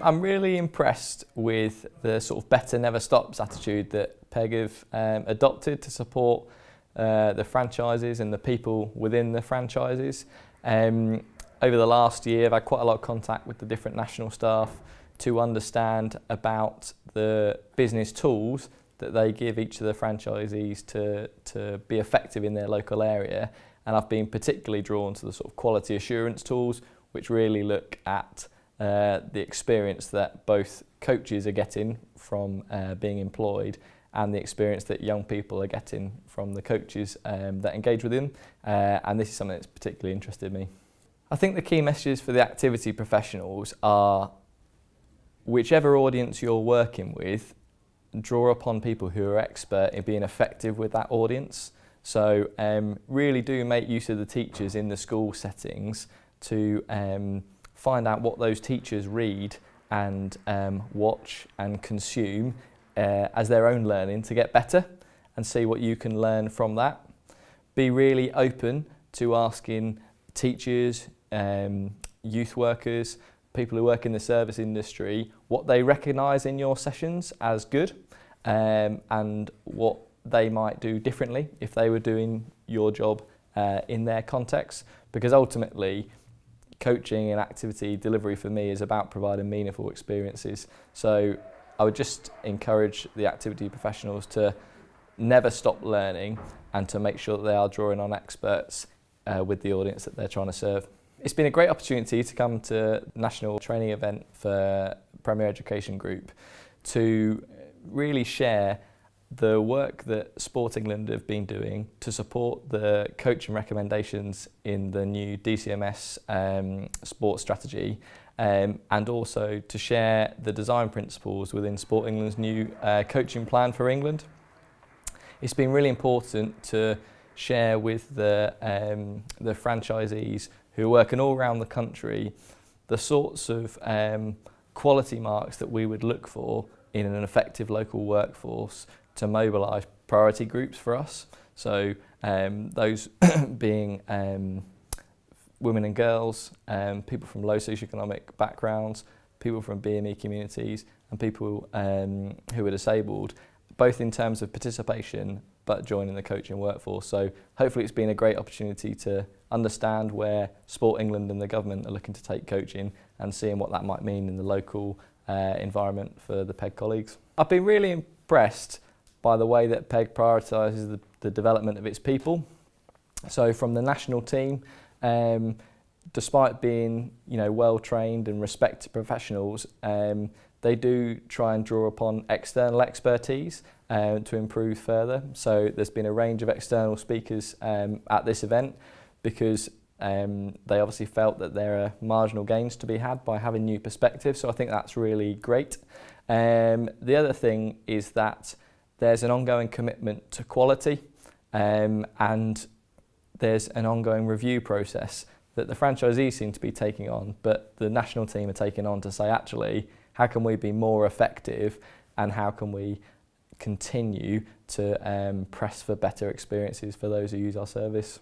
I'm really impressed with the sort of better never stops attitude that PEG have adopted to support the franchises and the people within the franchises. Over the last year, I've had quite a lot of contact with the different national staff to understand about the business tools that they give each of the franchisees to be effective in their local area. And I've been particularly drawn to the sort of quality assurance tools, which really look at the experience that both coaches are getting from being employed and the experience that young people are getting from the coaches that engage with them. And this is something that's particularly interested me. I think the key messages for the activity professionals are, whichever audience you're working with, draw upon people who are expert in being effective with that audience. So really do make use of the teachers in the school settings to find out what those teachers read and watch and consume as their own learning to get better, and see what you can learn from that. Be really open to asking teachers, youth workers, people who work in the service industry, what they recognise in your sessions as good, and what they might do differently if they were doing your job in their context. Because ultimately, coaching and activity delivery for me is about providing meaningful experiences. So I would just encourage the activity professionals to never stop learning and to make sure that they are drawing on experts with the audience that they're trying to serve. It's been a great opportunity to come to the national training event for Premier Education Group to really share the work that Sport England have been doing to support the coaching recommendations in the new DCMS sports strategy, and also to share the design principles within Sport England's new coaching plan for England. It's been really important to share with the franchisees who are working all around the country the sorts of quality marks that we would look for in an effective local workforce to mobilise priority groups for us. So those being women and girls, people from low socioeconomic backgrounds, people from BME communities, and people who are disabled, both in terms of participation but joining the coaching workforce. So hopefully it's been a great opportunity to understand where Sport England and the government are looking to take coaching and seeing what that might mean in the local environment for the PEG colleagues. I've been really impressed by the way that PEG prioritises the development of its people. So from the national team, despite being well trained and respected professionals, they do try and draw upon external expertise to improve further. So there's been a range of external speakers at this event because they obviously felt that there are marginal gains to be had by having new perspectives. So I think that's really great. The other thing is that there's an ongoing commitment to quality, and there's an ongoing review process that the franchisees seem to be taking on, but the national team are taking on to say, actually, how can we be more effective and how can we continue to press for better experiences for those who use our service?